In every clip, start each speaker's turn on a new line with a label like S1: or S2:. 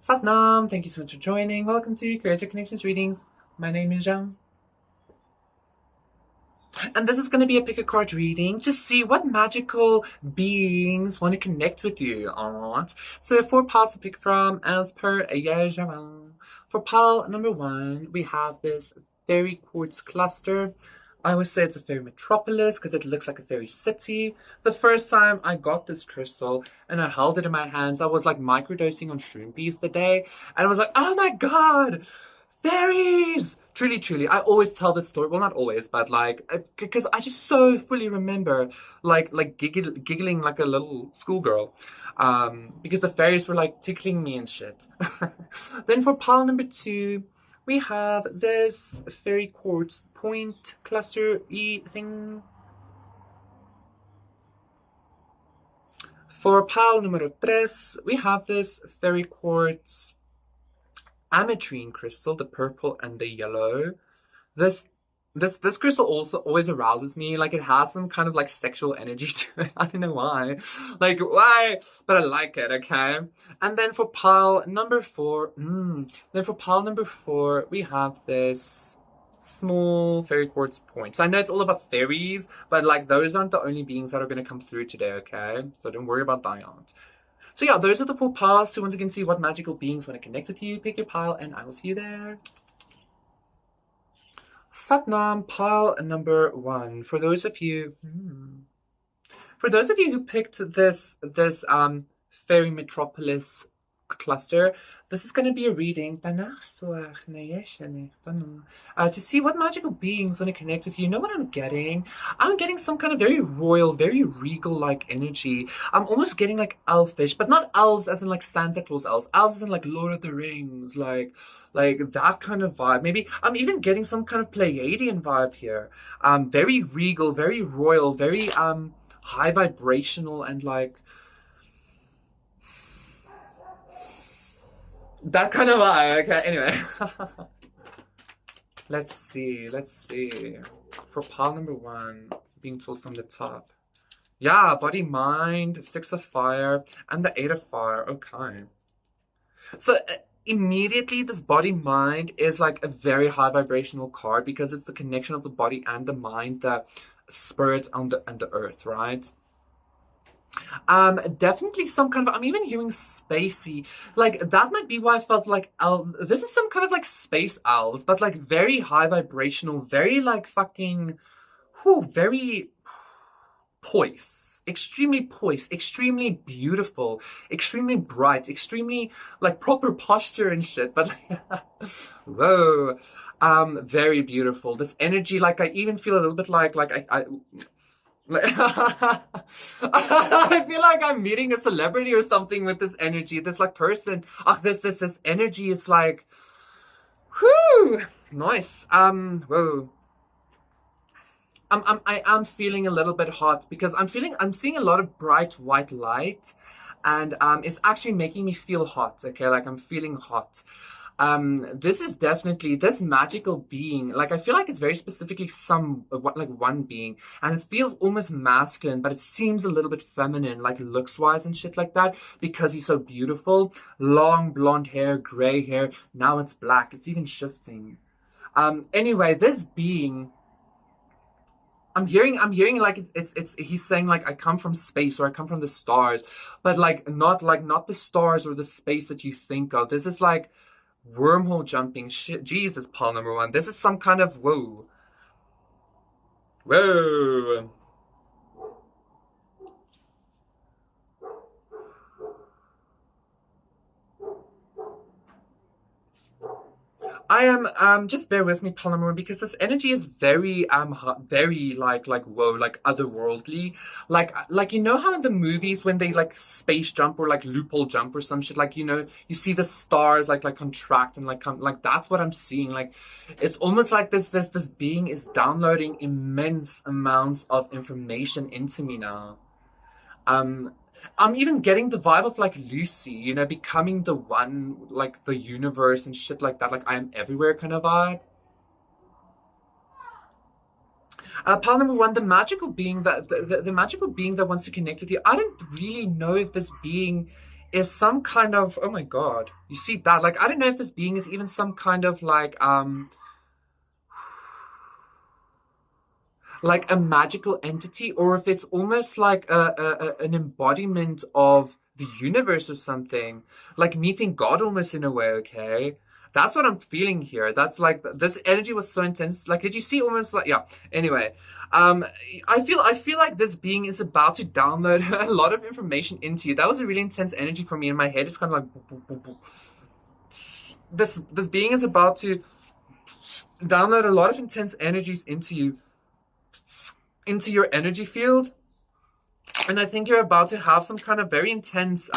S1: Satnam, thank you so much for joining. Welcome to Creative Connections Readings. My name is Zhang. And this is going to be a pick a card reading to see what magical beings want to connect with you. Alright. So 4 piles to pick from as per usual. For pile number 1, we have this fairy quartz cluster. I always say it's a fairy metropolis because it looks like a fairy city. The first time I got this crystal and I held it in my hands, I was like microdosing on shroomies the day. And I was like, oh my god, fairies! Truly, truly. I always tell this story. Well, not always, but like, because I just so fully remember like giggling like a little schoolgirl. Because the fairies were like tickling me and shit. Then for pile number 2, we have this fairy quartz point cluster-y thing. For pile numero 3, we have this fairy quartz ametrine crystal, the purple and the yellow. This crystal also always arouses me. Like, it has some kind of like sexual energy to it. I don't know why. Like, why? But I like it, okay? And then for pile number 4, we have this small fairy quartz point. So I know it's all about fairies, but like those aren't the only beings that are going to come through today, okay? So don't worry about that. So yeah, those are the 4 piles. So once again, see what magical beings want to connect with you. Pick your pile and I will see you there. Satnam, pile number 1. For those of you who picked this fairy metropolis cluster, this is going to be a reading to see what magical beings want to connect with you. You know what I'm getting? I'm getting some kind of very royal, very regal-like energy. I'm almost getting like elfish, but not elves as in like Santa Claus elves. Elves as in like Lord of the Rings, like that kind of vibe. Maybe I'm even getting some kind of Pleiadian vibe here. Very regal, very royal, very high vibrational, and like that kind of vibe. Okay, anyway. Let's see. For pile number 1, being told from the top. Yeah, body, mind, 6 of fire, and the 8 of fire. Okay. So immediately this body mind is like a very high vibrational card because it's the connection of the body and the mind, the spirit and the earth, right? Definitely some kind of, I'm even hearing spacey. Like, that might be why I felt like this is some kind of like space elves, but like very high vibrational, very like fucking, very poised, extremely beautiful, extremely bright, extremely like proper posture and shit. But whoa, very beautiful. This energy, like I even feel a little bit like I I feel like I'm meeting a celebrity or something with this energy. This like person. This energy is like, whoo, nice. Whoa. I am feeling a little bit hot because I'm seeing a lot of bright white light, and it's actually making me feel hot. Okay, like I'm feeling hot. This is definitely this magical being. Like, I feel like it's very specifically one being, and it feels almost masculine, but it seems a little bit feminine, like looks wise and shit like that, because he's so beautiful. Long blonde hair, gray hair. Now it's black. It's even shifting. Anyway, this being, I'm hearing like it's he's saying like I come from space or I come from the stars, but like not the stars or the space that you think of. This is like wormhole jumping shit. Jesus, pile number 1. This is some kind of whoa. I am just bear with me, Palomar, because this energy is very very like whoa, like otherworldly, like you know how in the movies when they like space jump or like loophole jump or some shit, like, you know, you see the stars like contract and like come, like that's what I'm seeing. Like, it's almost like this being is downloading immense amounts of information into me now. I'm even getting the vibe of like Lucy, you know, becoming the one, like the universe and shit like that, like I am everywhere kind of vibe. Pile number 1, the magical being that the magical being that wants to connect with you. I don't really know if this being is some kind of, oh my god, you see that? Like, I don't know if this being is even some kind of like a magical entity, or if it's almost like an embodiment of the universe or something, like meeting God almost in a way. Okay, that's what I'm feeling here. That's like this energy was so intense. Like, did you see almost like, yeah? Anyway, um, I feel like this being is about to download a lot of information into you. That was a really intense energy for me in my head. It's kind of like boop, boop, boop, boop. This being is about to download a lot of intense energies into you, into your energy field. And I think you're about to have some kind of very intense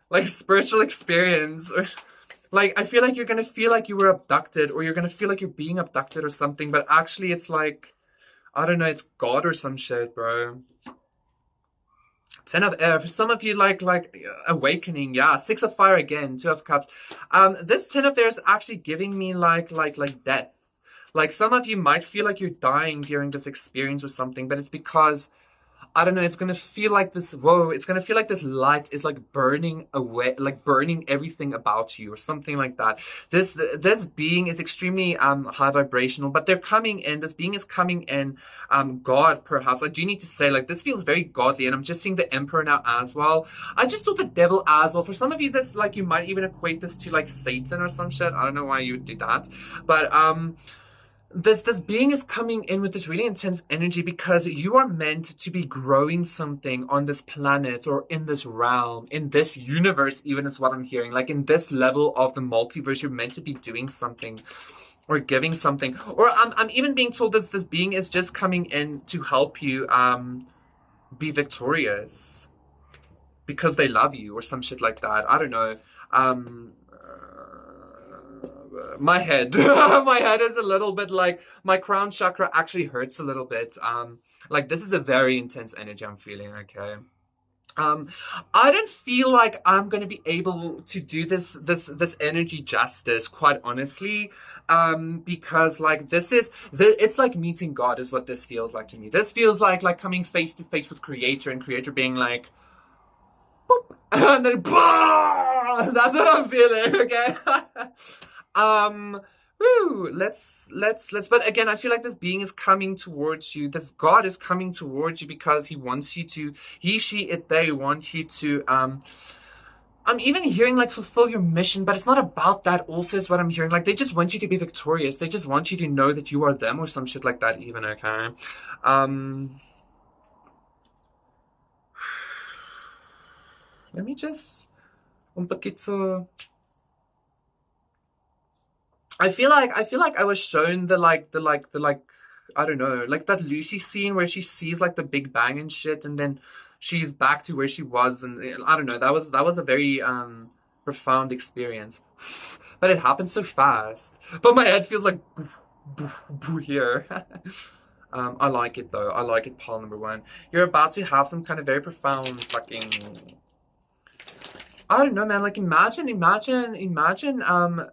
S1: like spiritual experience, or like I feel like you're gonna feel like you were abducted, or you're gonna feel like you're being abducted or something, but actually it's like, I don't know, it's God or some shit, bro. 10 of air. For some of you, like awakening, yeah. 6 of fire again, 2 of cups. This 10 of air is actually giving me like death. Like, some of you might feel like you're dying during this experience or something, but it's because, I don't know, it's gonna feel like this, whoa, it's gonna feel like this light is like burning away, like burning everything about you or something like that. This being is extremely high vibrational, but they're coming in, this being is coming in, God perhaps. I do need to say, like, this feels very godly, and I'm just seeing the Emperor now as well. I just saw the Devil as well. For some of you, this, like, you might even equate this to like Satan or some shit. I don't know why you would do that, but this being is coming in with this really intense energy because you are meant to be growing something on this planet, or in this realm, in this universe, even, is what I'm hearing. Like, in this level of the multiverse, you're meant to be doing something or giving something. Or I'm even being told this being is just coming in to help you be victorious because they love you or some shit like that. I don't know. My head my head is a little bit like, my crown chakra actually hurts a little bit. Like, this is a very intense energy I'm feeling. Okay, I don't feel like I'm gonna be able to do this energy justice, quite honestly, because like it's like meeting God is what this feels like to me. This feels like coming face to face with Creator, and Creator being like, boop, and then bah! That's what I'm feeling. Okay. Let's, but again, I feel like this being is coming towards you. This God is coming towards you because he wants you to, he, she, it, they want you to, I'm even hearing like fulfill your mission, but it's not about that also, is what I'm hearing. Like, they just want you to be victorious. They just want you to know that you are them or some shit like that even, okay? Let me just, un poquito. I feel like I was shown the I don't know, like that Lucy scene where she sees like the Big Bang and shit, and then she's back to where she was, and I don't know, that was a very profound experience. But it happened so fast. But my head feels like here. I like it though. I like it, pile number 1. You're about to have some kind of very profound fucking, I don't know, man. Like, imagine,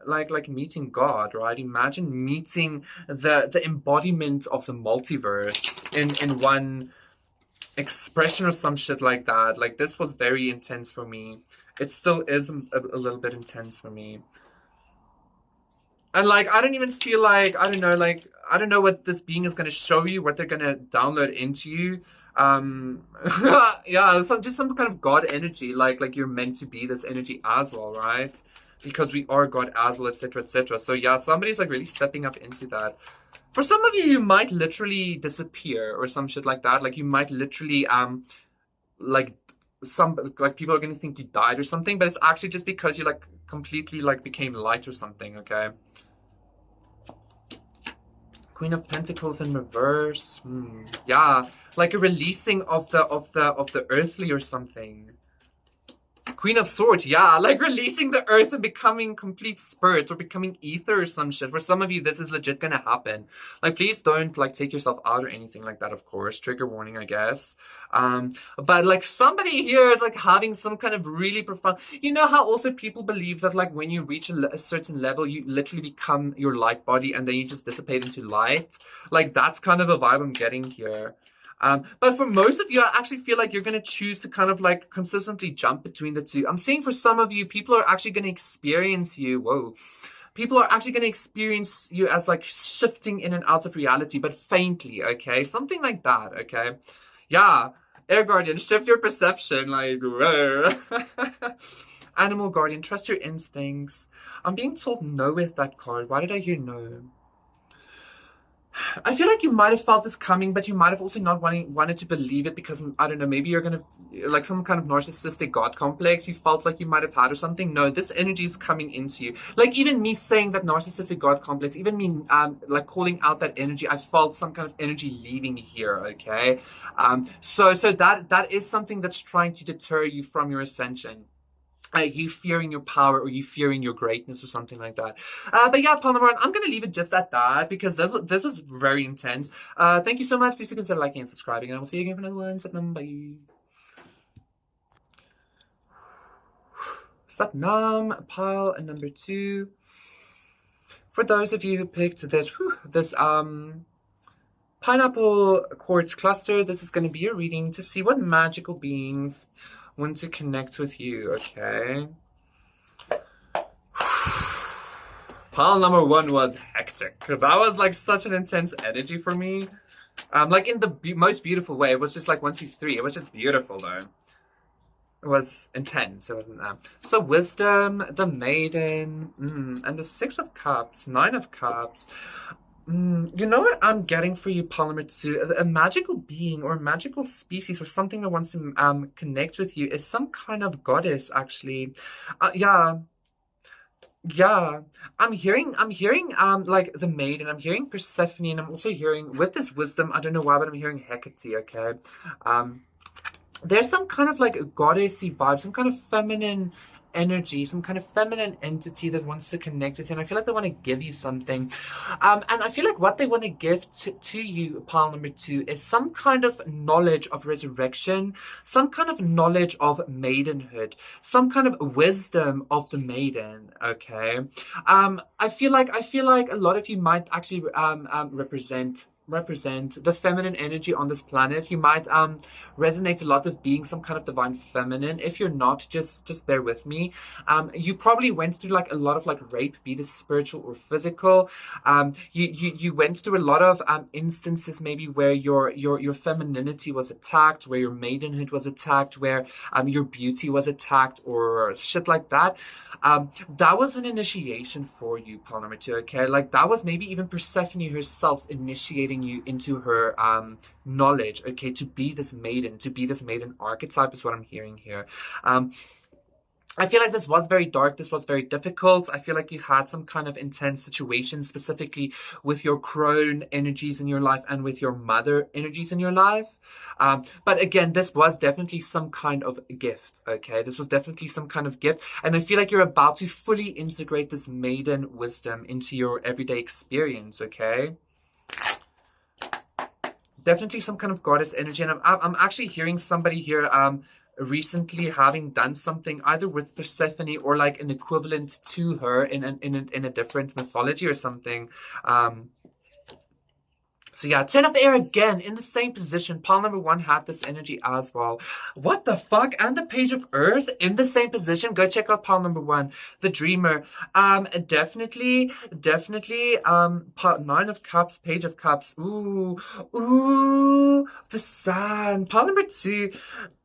S1: like meeting God, right? Imagine meeting the embodiment of the multiverse in one expression or some shit like that. Like, this was very intense for me. It still is a little bit intense for me. And like, I don't even feel like, I don't know, like, I don't know what this being is gonna show you, what they're gonna download into you. Yeah, just some kind of God energy, like you're meant to be this energy as well, right? Because we are God as well, etc., etc. So yeah, somebody's like really stepping up into that. For some of you, you might literally disappear or some shit like that. Like, you might literally like people are gonna think you died or something, but it's actually just because you like completely like became light or something. Okay. Queen of Pentacles in reverse. Yeah, like a releasing of the earthly or something. Queen of Swords, yeah, like releasing the earth and becoming complete spirit, or becoming ether or some shit. For some of you, this is legit gonna happen. Like, please don't like take yourself out or anything like that, of course. Trigger warning, I guess. But like, somebody here is like having some kind of really profound, you know how also people believe that like when you reach a certain level, you literally become your light body and then you just dissipate into light? Like, that's kind of a vibe I'm getting here. But for most of you, I actually feel like you're going to choose to kind of like consistently jump between the two. I'm seeing for some of you, people are actually going to experience you. Whoa. People are actually going to experience you as like shifting in and out of reality, but faintly, okay? Something like that, okay? Yeah. Air Guardian, shift your perception, like, Animal Guardian, trust your instincts. I'm being told no with that card. Why did I hear no? I feel like you might have felt this coming, but you might have also not wanted to believe it because, I don't know, maybe you're going to, like some kind of narcissistic God complex you felt like you might have had or something. No, this energy is coming into you. Like even me saying that narcissistic God complex, even me like calling out that energy, I felt some kind of energy leaving here, okay? So that is something that's trying to deter you from your ascension. You fearing your power or you fearing your greatness or something like that. But yeah, Paul number one, I'm going to leave it just at that because this was very intense. Thank you so much. Please consider liking and subscribing, and I will see you again for another one. Satnam, bye. Satnam, pile number 2. For those of you who picked this pineapple quartz cluster, this is going to be your reading to see what magical beings want to connect with you, okay? Pile number 1 was hectic. That was like such an intense energy for me. Like in the most beautiful way. It was just like 1, 2, 3. It was just beautiful though. It was intense. It wasn't So wisdom, the maiden, and the 6 of cups, 9 of cups. You know what I'm getting for you, Polymer 2? A magical being or a magical species or something that wants to connect with you is some kind of goddess, actually. Yeah. I'm hearing like the maiden, I'm hearing Persephone, and I'm also hearing with this wisdom, I don't know why, but I'm hearing Hecate, okay? There's some kind of like goddessy vibe, some kind of feminine energy, some kind of feminine entity that wants to connect with you. And I feel like they want to give you something. And I feel like what they want to give to you, pile number 2, is some kind of knowledge of resurrection, some kind of knowledge of maidenhood, some kind of wisdom of the maiden, okay? I feel like a lot of you might actually represent the feminine energy on this planet. You might resonate a lot with being some kind of divine feminine. If you're not, just bear with me. You probably went through like a lot of like rape, be this spiritual or physical. You went through a lot of instances maybe where your femininity was attacked, where your maidenhood was attacked, where your beauty was attacked or shit like that. That was an initiation for you, pile number 2, okay? Like that was maybe even Persephone herself initiating you into her knowledge, okay, to be this maiden archetype is what I'm hearing here. I feel like this was very dark. This was very difficult. I feel like you had some kind of intense situation, specifically with your crone energies in your life and with your mother energies in your life. But again, this was definitely some kind of gift, okay? This was definitely some kind of gift. And I feel like you're about to fully integrate this maiden wisdom into your everyday experience, okay? Definitely some kind of goddess energy. And I'm actually hearing somebody here recently having done something either with Persephone or like an equivalent to her in a different mythology or something. So yeah, 10 of air again in the same position. Pile number 1 had this energy as well. What the fuck? And the page of earth in the same position. Go check out pile number 1, the dreamer. Definitely. 9 of cups, page of cups. Ooh, the sun. Pile number 2.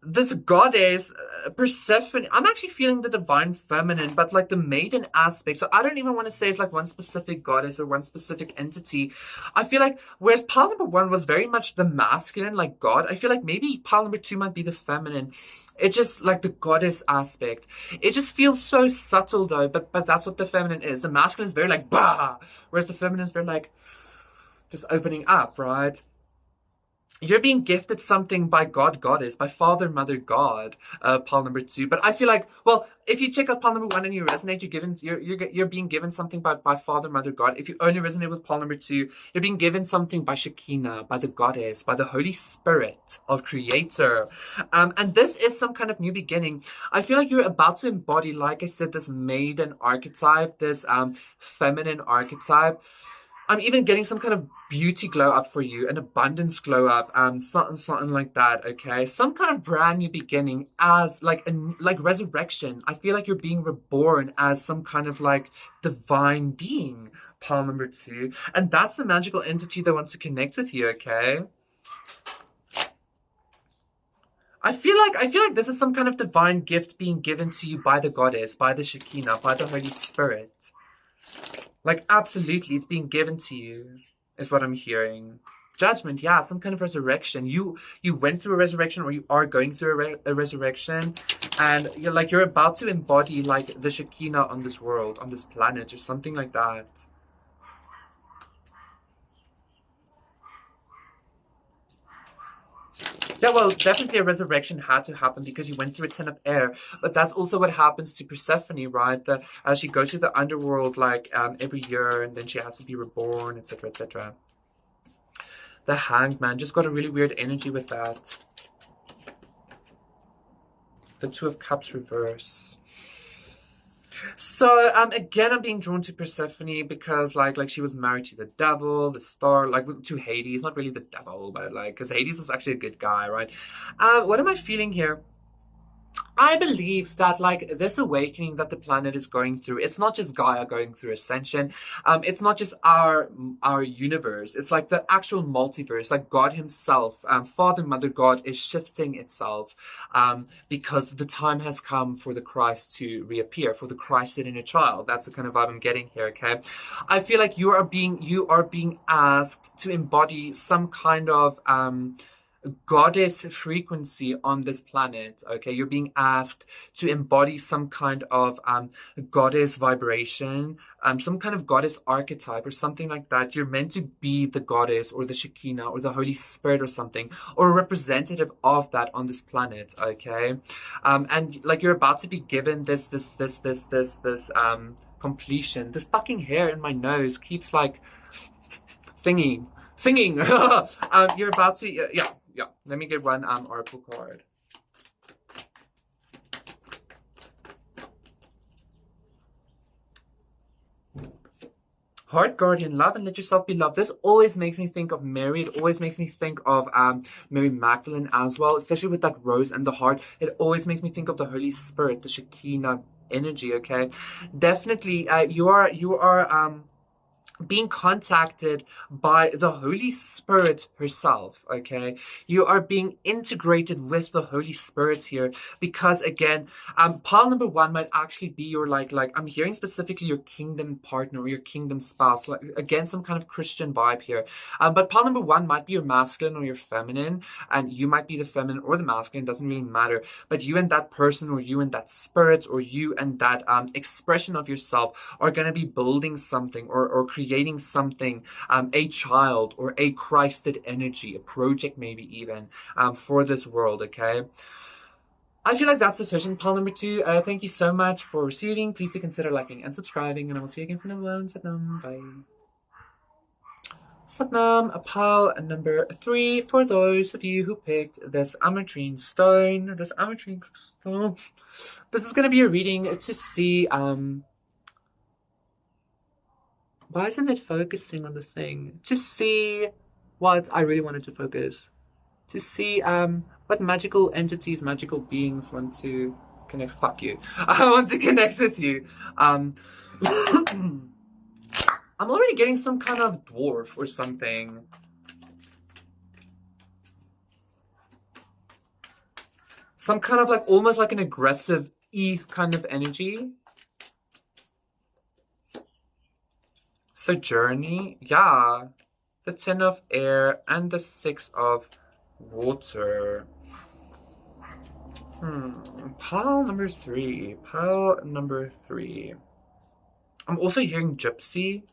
S1: This goddess, Persephone, I'm actually feeling the divine feminine, but like the maiden aspect. So I don't even want to say it's like one specific goddess or one specific entity. I feel like, whereas pile number 1 was very much the masculine, like God, I feel like maybe pile number 2 might be the feminine. It just like the goddess aspect. It just feels so subtle though, but that's what the feminine is. The masculine is very like, bah! Whereas the feminine is very like, just opening up, right? You're being gifted something by God, Goddess, by Father, Mother, God, pile number 2. But I feel like, well, if you check out pile number 1 and you resonate, you're being given something by Father, Mother, God. If you only resonate with pile number 2, you're being given something by Shekinah, by the Goddess, by the Holy Spirit of Creator. And this is some kind of new beginning. I feel like you're about to embody, like I said, this maiden archetype, this feminine archetype. I'm even getting some kind of beauty glow up for you, an abundance glow up, something like that. Okay, some kind of brand new beginning, as like resurrection. I feel like you're being reborn as some kind of like divine being. Pile number two, and that's the magical entity that wants to connect with you. Okay. I feel like this is some kind of divine gift being given to you by the goddess, by the Shekinah, by the Holy Spirit. Like, absolutely, it's being given to you, is what I'm hearing. Judgment, yeah, some kind of resurrection. You went through a resurrection, or you are going through a resurrection, and you're about to embody like the Shekinah on this world, on this planet, or something like that. Yeah, well, definitely a resurrection had to happen because you went through a Ten of Air. But that's also what happens to Persephone, right? That she goes to the underworld like every year, and then she has to be reborn, etc., etc. The Hanged Man just got a really weird energy with that. The Two of Cups reverse. So again, I'm being drawn to Persephone because like she was married to the devil, the star, like to Hades. Not really the devil, but like because Hades was actually a good guy, right? What am I feeling here? I believe that like this awakening that the planet is going through, it's not just Gaia going through ascension. It's not just our universe. It's like the actual multiverse. Like God Himself, Father, Mother, God is shifting itself, because the time has come for the Christ to reappear, for the Christed inner child. That's the kind of vibe I'm getting here. Okay, I feel like you are being asked to embody some kind of goddess frequency on this planet. Okay, you're being asked to embody some kind of goddess vibration, some kind of goddess archetype or something like that. You're meant to be the goddess or the Shekinah or the Holy Spirit or something, or a representative of that on this planet. Okay, and like you're about to be given this completion. This fucking hair in my nose keeps like thingy singing. You're about to, yeah. Let me get one oracle card. Heart Guardian, love and let yourself be loved. This always makes me think of Mary. It always makes me think of Mary Magdalene as well, especially with that rose and the heart. It always makes me think of the Holy Spirit, the Shekinah energy. Okay, definitely. You are being contacted by the Holy Spirit herself. Okay, you are being integrated with the Holy Spirit here because again, pile number one might actually be your like I'm hearing specifically your kingdom partner or your kingdom spouse. Like again, some kind of Christian vibe here. But pile number one might be your masculine or your feminine, and you might be the feminine or the masculine. Doesn't really matter. But you and that person, or you and that spirit, or you and that expression of yourself are going to be building something or creating something, a child or a Christed energy, a project maybe even, for this world. Okay, I feel like that's sufficient. Pile number two, thank you so much for receiving. Please do consider liking and subscribing, and I will see you again for another one. Satnam, bye. Satnam, pile number three for those of you who picked this ametrine stone. This ametrine stone. This is going to be a reading to see why isn't it focusing on the thing? To see what I really wanted to focus. To see what magical entities, magical beings want to connect. Fuck you. I want to connect with you. I'm already getting some kind of dwarf or something. Some kind of like almost like an aggressive Eve kind of energy. So journey, yeah, the 10 of air and the 6 of water. Pile number three. I'm also hearing gypsy,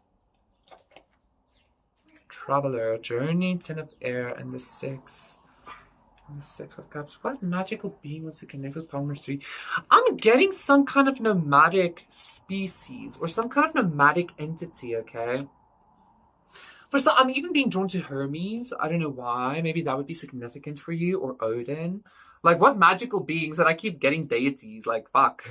S1: traveler, journey, 10 of air and the 6. And the 6 of cups. What magical being wants to connect with pile number 3? I'm getting some kind of nomadic species or some kind of nomadic entity, okay? For some, I'm even being drawn to Hermes. I don't know why. Maybe that would be significant for you, or Odin. Like, what magical beings? And I keep getting deities. Like, fuck.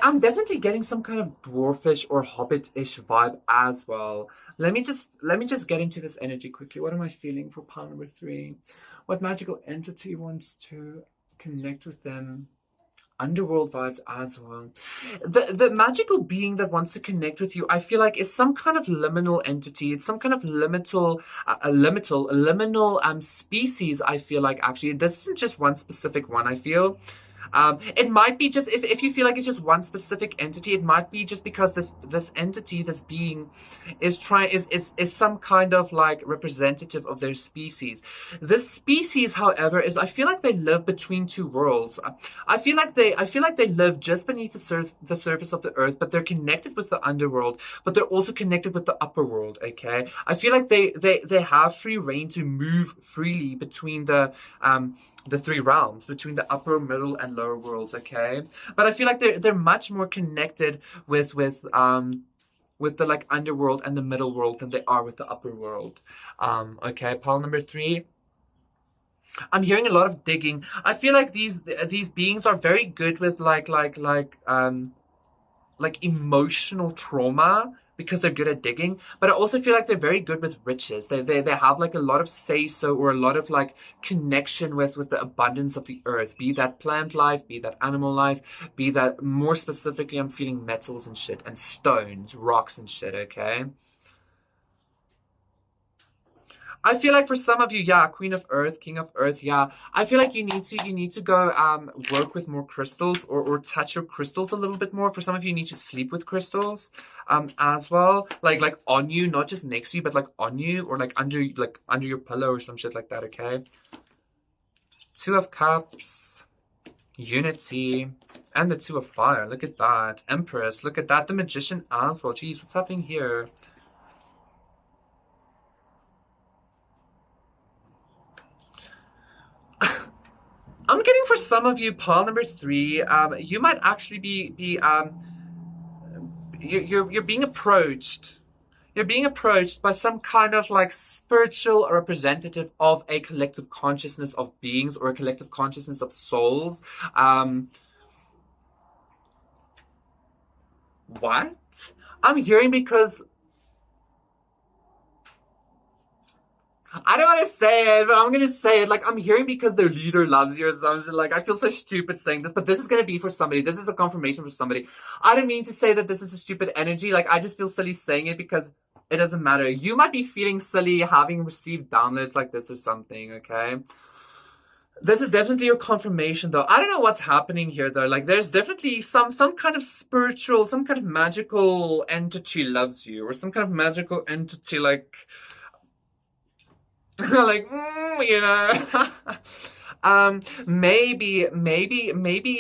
S1: I'm definitely getting some kind of dwarfish or hobbit-ish vibe as well. Let me just get into this energy quickly. What am I feeling for pile number 3? What magical entity wants to connect with them? Underworld vibes as well. The magical being that wants to connect with you, I feel like, is some kind of liminal entity. It's some kind of liminal species. I feel like, actually, this isn't just one specific one. I feel. It might be just, if you feel like it's just one specific entity, it might be just because this entity, this being, is some kind of like representative of their species. This species, however, is, I feel like they live between two worlds. I feel like they live just beneath the surface of the earth, but they're connected with the underworld, but they're also connected with the upper world. Okay, I feel like they have free reign to move freely between the three realms, between the upper, middle, and lower worlds. Okay, but I feel like they're much more connected with the like underworld and the middle world than they are with the upper world. Okay, pile number 3. I'm hearing a lot of digging. I feel like these beings are very good with like emotional trauma because they're good at digging, but I also feel like they're very good with riches. They have like a lot of say so, or a lot of like connection with the abundance of the earth, be that plant life, be that animal life, be that, more specifically, I'm feeling metals and shit, and stones, rocks and shit. Okay, I feel like for some of you, yeah, Queen of Earth, King of Earth, yeah. I feel like you need to go work with more crystals, or touch your crystals a little bit more. For some of you, you need to sleep with crystals as well. Like on you, not just next to you, but like on you, or like under your pillow or some shit like that, okay? 2 of Cups, Unity, and the 2 of Fire. Look at that. Empress, look at that. The Magician as well. Jeez, what's happening here? I'm getting, for some of you, pile number 3. You might actually be you're being approached. You're being approached by some kind of like spiritual representative of a collective consciousness of beings, or a collective consciousness of souls. What? I'm hearing, because I don't want to say it, but I'm going to say it. Like, I'm hearing because their leader loves you or something. Like, I feel so stupid saying this, but this is going to be for somebody. This is a confirmation for somebody. I don't mean to say that this is a stupid energy. Like, I just feel silly saying it because it doesn't matter. You might be feeling silly having received downloads like this or something, okay? This is definitely your confirmation, though. I don't know what's happening here, though. Like, there's definitely some kind of spiritual, some kind of magical entity loves you, or some kind of magical entity, like, like, you know. Maybe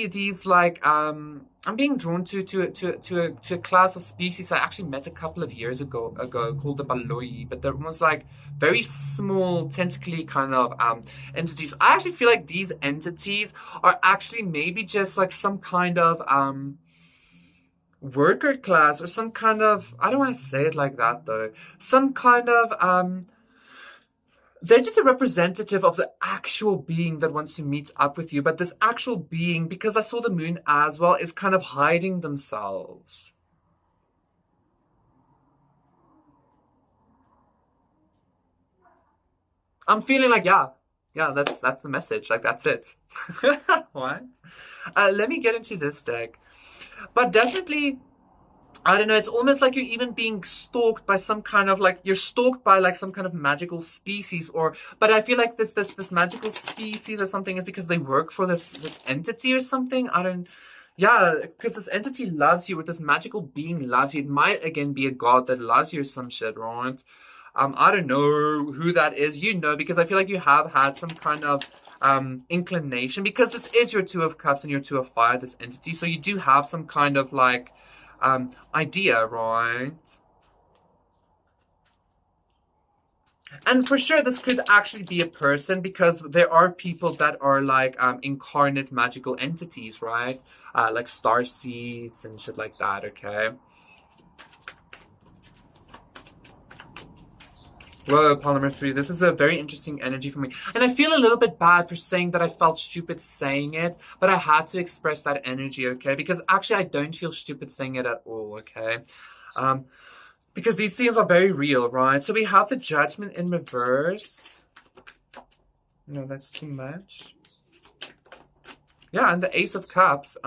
S1: these, like, I'm being drawn to a class of species I actually met a couple of years ago called the Baloi, but there was like very small tentacly kind of entities. I actually feel like these entities are actually maybe just like some kind of worker class, or some kind of, I don't want to say it like that though, some kind of they're just a representative of the actual being that wants to meet up with you. But this actual being, because I saw the moon as well, is kind of hiding themselves. I'm feeling like, yeah, that's the message. Like, that's it. What? Let me get into this deck. But definitely, I don't know, it's almost like you're even being stalked by some kind of, like, you're stalked by like some kind of magical species, or, but I feel like this magical species or something is because they work for this entity or something. I don't, yeah, because this entity loves you, or this magical being loves you. It might again be a god that loves you or some shit, right? I don't know who that is, because I feel like you have had some kind of inclination, because this is your 2 of Cups and your 2 of Fire, this entity, so you do have some kind of like idea, right? And for sure, this could actually be a person, because there are people that are like incarnate magical entities, right? Like star seeds and shit like that, okay? Whoa, polymer 3, this is a very interesting energy for me. And I feel a little bit bad for saying that I felt stupid saying it, but I had to express that energy, okay? Because actually I don't feel stupid saying it at all, okay? Um, because these things are very real, right? So we have the Judgment in reverse. No, that's too much. Yeah, and the Ace of Cups.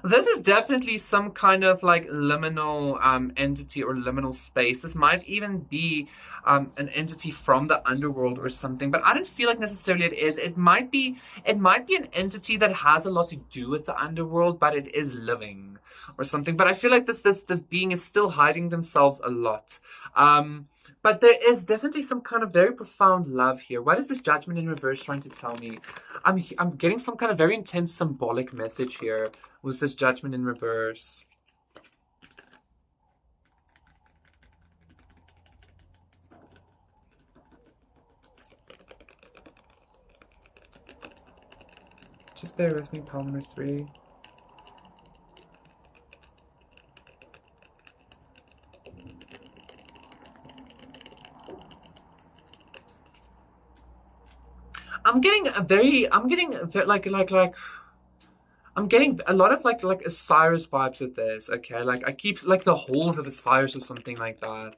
S1: This is definitely some kind of like liminal entity or liminal space. This might even be an entity from the underworld or something, but I don't feel like necessarily it is. It might be an entity that has a lot to do with the underworld, but it is living or something. But I feel like this being is still hiding themselves a lot. But there is definitely some kind of very profound love here. What is this Judgment in reverse trying to tell me? I'm getting some kind of very intense symbolic message here with this Judgment in reverse. Just bear with me, Palmer 3. I'm getting a lot of like Osiris vibes with this, okay? Like I keep like the halls of Osiris or something like that.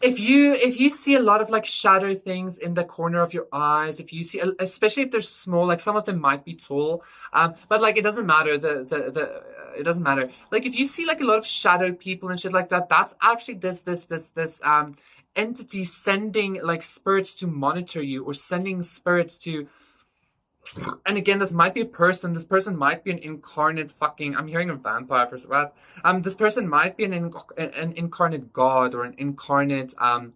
S1: If you see a lot of like shadow things in the corner of your eyes, if you see, especially if they're small, like some of them might be tall, but like it doesn't matter. It doesn't matter. Like if you see like a lot of shadow people and shit like that, that's actually this entity sending like spirits to monitor you or sending spirits to. And again, this might be a person. This person might be an incarnate fucking. I'm hearing a vampire for that. This person might be an incarnate god or an incarnate. I'm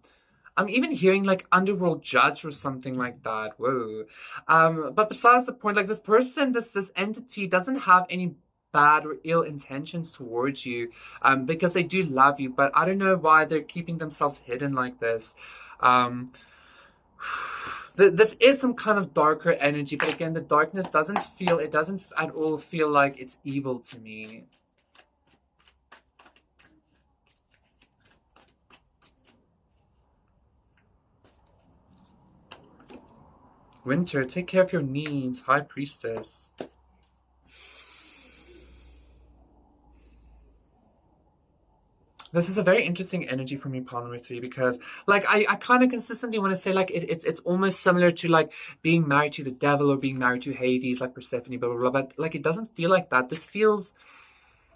S1: even hearing like underworld judge or something like that. Whoa. But besides the point, like this person, this entity doesn't have any bad or ill intentions towards you, because they do love you. But I don't know why they're keeping themselves hidden like this. Um, this is some kind of darker energy, but again, the darkness doesn't at all feel like it's evil to me. Winter, take care of your needs, High Priestess. This is a very interesting energy for me, Polymer 3, because like I kind of consistently want to say like it's almost similar to like being married to the devil or being married to Hades, like Persephone, blah blah blah. But like it doesn't feel like that. This feels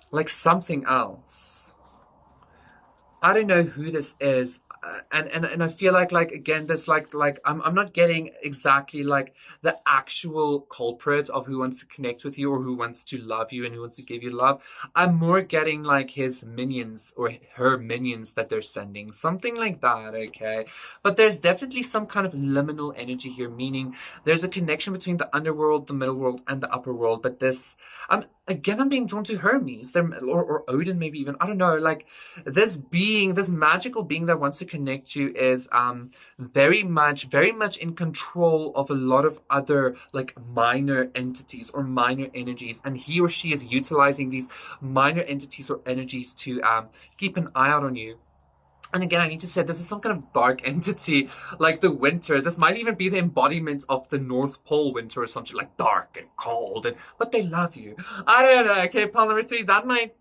S1: like something else. I don't know who this is. And I feel like again this like I'm not getting exactly like the actual culprit of who wants to connect with you or who wants to love you and who wants to give you love. I'm more getting like his minions or her minions that they're sending, something like that, okay? But there's definitely some kind of liminal energy here, meaning there's a connection between the underworld, the middle world, and the upper world. But this I'm being drawn to Hermes, or Odin, maybe even, I don't know, like this being, this magical being that wants to connect you is very much in control of a lot of other like minor entities or minor energies, and he or she is utilizing these minor entities or energies to keep an eye out on you. And again, I need to say this is some kind of dark entity, like the winter. This might even be the embodiment of the North Pole winter or something, like dark and cold, but they love you. I don't know. Okay, Pal number 3, that might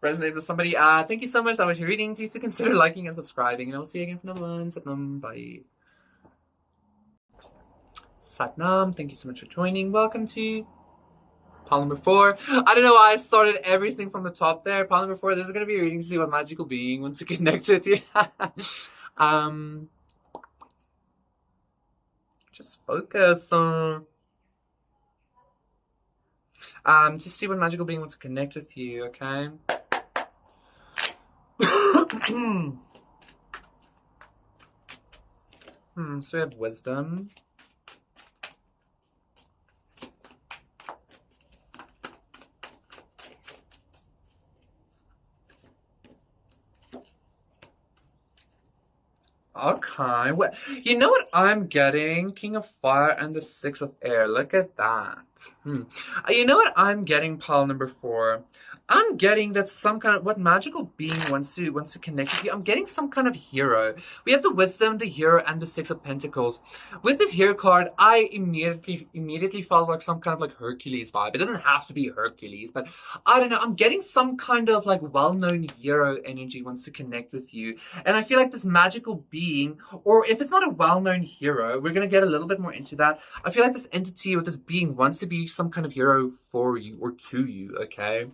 S1: resonate with somebody. Thank you so much. That was your reading. Please do consider liking and subscribing, and I'll see you again for another one. Satnam, bye. Satnam, thank you so much for joining. Welcome to Pal number 4. I don't know why I started everything from the top there. Pal number 4, this is going to be a reading to see what magical being wants to connect with you. Just focus on... to see what magical being wants to connect with you, okay? So we have wisdom. Okay. What you know what I'm getting? King of Fire and the Six of Air. Look at that. You know what I'm getting, pile number four? I'm getting that some kind of what magical being wants to connect with you. I'm getting some kind of hero. We have the Wisdom, the Hero, and the Six of Pentacles. With this hero card, I immediately felt like some kind of like Hercules vibe. It doesn't have to be Hercules, but I don't know. I'm getting some kind of like well-known hero energy wants to connect with you. And I feel like this magical being, or if it's not a well-known hero, we're going to get a little bit more into that. I feel like this entity or this being wants to be some kind of hero for you or to you, okay?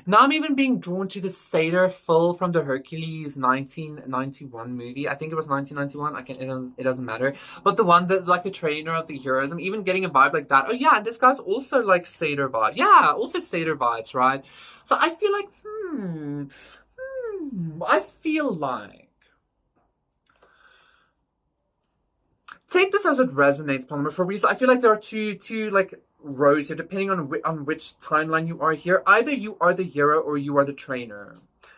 S1: Now I'm even being drawn to the satyr Phil from the Hercules 1991 movie. I think it was 1991. It doesn't matter. But the one that like the trainer of the heroes. I'm even getting a vibe like that. Oh yeah, and this guy's also like satyr vibe. Yeah, also satyr vibes, right? So I feel like I feel like take this as it resonates, Palmer. For reason, I feel like there are two like rows here, depending on which timeline you are here. Either you are the hero or you are the trainer.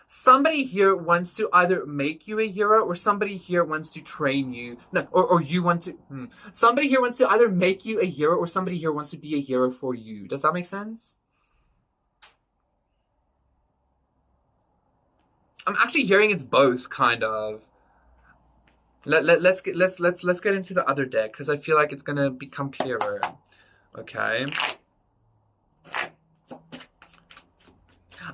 S1: Somebody here wants to either make you a hero or somebody here wants to train you. No, or you want to. Somebody here wants to either make you a hero or somebody here wants to be a hero for you. Does that make sense? I'm actually hearing it's both, kind of. Let's get into the other deck because I feel like it's gonna become clearer. Okay.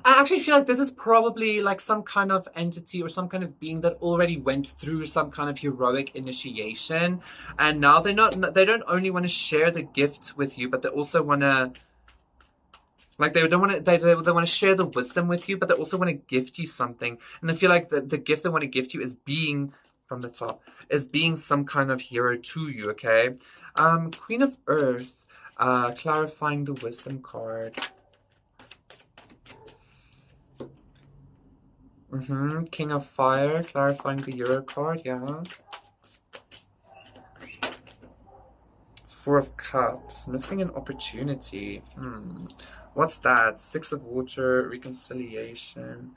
S1: I actually feel like this is probably like some kind of entity or some kind of being that already went through some kind of heroic initiation, and now they don't only want to share the gift with you, but they also want to like they don't want to they want to share the wisdom with you, but they also want to gift you something. And I feel like the gift they want to gift you is being from the top is being some kind of hero to you. Okay, Queen of Earth, clarifying the wisdom card. King of Fire, clarifying the Euro card, yeah. Four of Cups, missing an opportunity. What's that? Six of Water, reconciliation.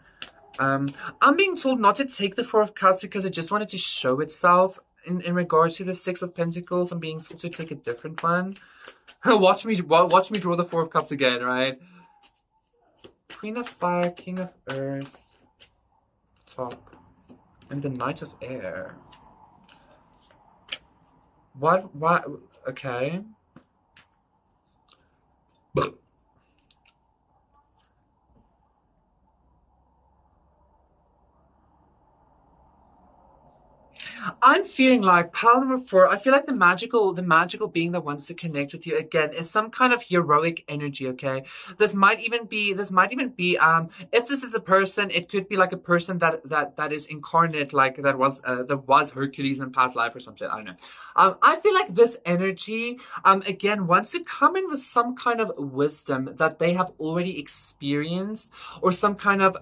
S1: I'm being told not to take the Four of Cups because it just wanted to show itself in regards to the Six of Pentacles. I'm being told to take a different one. watch me draw the Four of Cups again, right? Queen of Fire, King of Earth, top, and the Knight of Air. What? Okay. I'm feeling like pile number four. I feel like the magical being that wants to connect with you again is some kind of heroic energy. Okay, this might even be. If this is a person, it could be like a person that is incarnate, like that was Hercules in past life or something. I don't know. I feel like this energy, again, wants to come in with some kind of wisdom that they have already experienced, or some kind of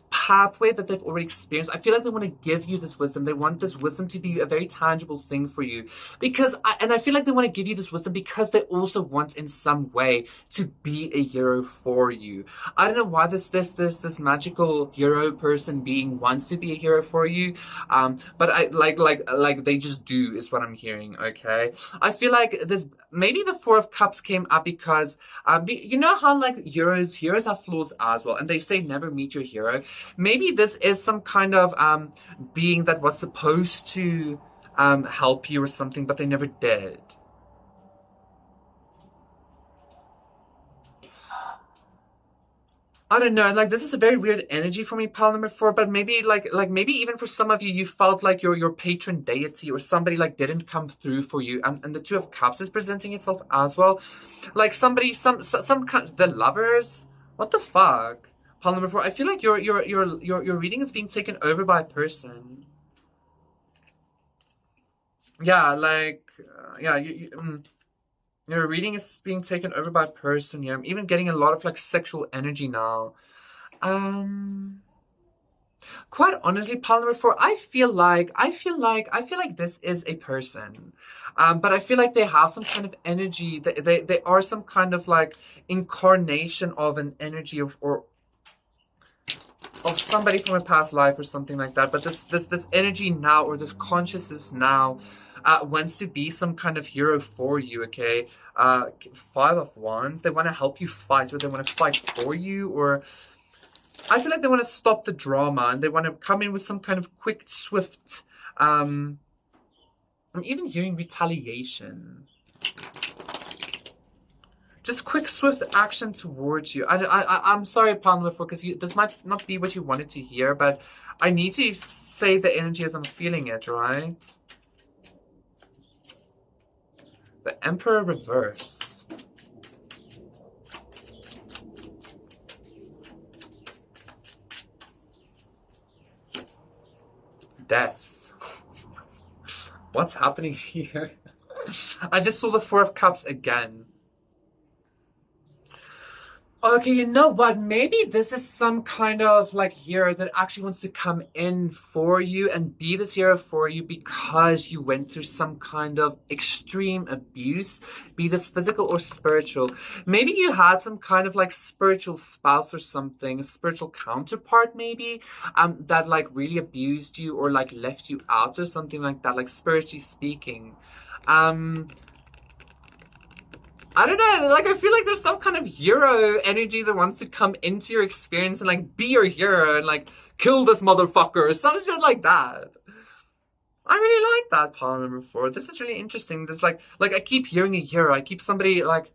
S1: pathway that they've already experienced. I feel like they want to give you this wisdom. They want this wisdom to be a very tangible thing for you, and I feel like they want to give you this wisdom because they also want in some way to be a hero for you. I don't know why this magical hero person being wants to be a hero for you, but I like they just do is what I'm hearing. Okay, I feel like this maybe the Four of Cups came up because you know how like heroes have flaws as well, and they say never meet your hero. Maybe this is some kind of being that was supposed to help you or something, but they never did. I don't know, like this is a very weird energy for me, pile number four, but maybe maybe even for some of you, you felt like your patron deity or somebody like didn't come through for you, and the Two of Cups is presenting itself as well. Like somebody, the Lovers, what the fuck? Pile number four, I feel like your reading is being taken over by a person. Yeah, like, yeah, your reading is being taken over by a person here. I'm even getting a lot of like sexual energy now. Quite honestly, pile number four, I feel like this is a person. But I feel like they have some kind of energy. They are some kind of like incarnation of an energy of or of somebody from a past life or something like that. But this energy now, or this consciousness now, wants to be some kind of hero for you. Okay, Five of Wands. They want to help you fight, or they want to fight for you, or I feel like they want to stop the drama and they want to come in with some kind of quick, swift. I'm even hearing retaliation. Just quick, swift action towards you. I'm sorry, Pamela, because this might not be what you wanted to hear, but I need to say the energy as I'm feeling it, right? The Emperor reverse. Death. What's happening here? I just saw the Four of Cups again. Okay, you know what? Maybe this is some kind of like hero that actually wants to come in for you and be this hero for you because you went through some kind of extreme abuse, be this physical or spiritual. Maybe you had some kind of like spiritual spouse or something, a spiritual counterpart maybe, that like really abused you or like left you out or something like that, like spiritually speaking. I don't know, like, I feel like there's some kind of hero energy that wants to come into your experience and, like, be your hero and, like, kill this motherfucker or some shit like that. I really like that pile number 4. This is really interesting. This, like, I keep hearing a hero. I keep somebody, like,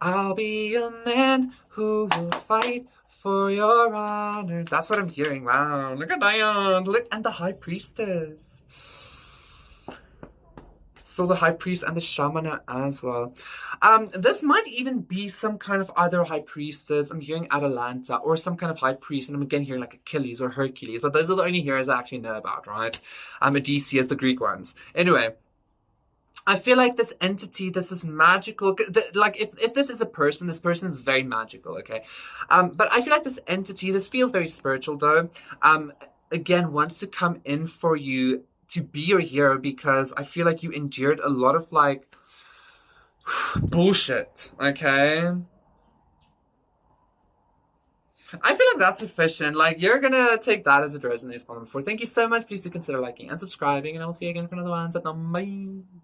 S1: I'll be a man who will fight for your honor. That's what I'm hearing. Wow, look at Diane. Look, and the High Priestess. So the High Priest and the Shaman as well. This might even be some kind of either High Priestess, I'm hearing Atalanta, or some kind of High Priest, and I'm again hearing like Achilles or Hercules, but those are the only heroes I actually know about, right? Odysseus, the Greek ones. Anyway, I feel like this entity, this is magical, like if this is a person, this person is very magical, okay? But I feel like this entity, this feels very spiritual though, again, wants to come in for you to be your hero because I feel like you endured a lot of like bullshit, okay? I feel like that's sufficient. Like, you're gonna take that as it resonates. Thank you so much. Please do consider liking and subscribing, and I'll see you again for another one. Bye.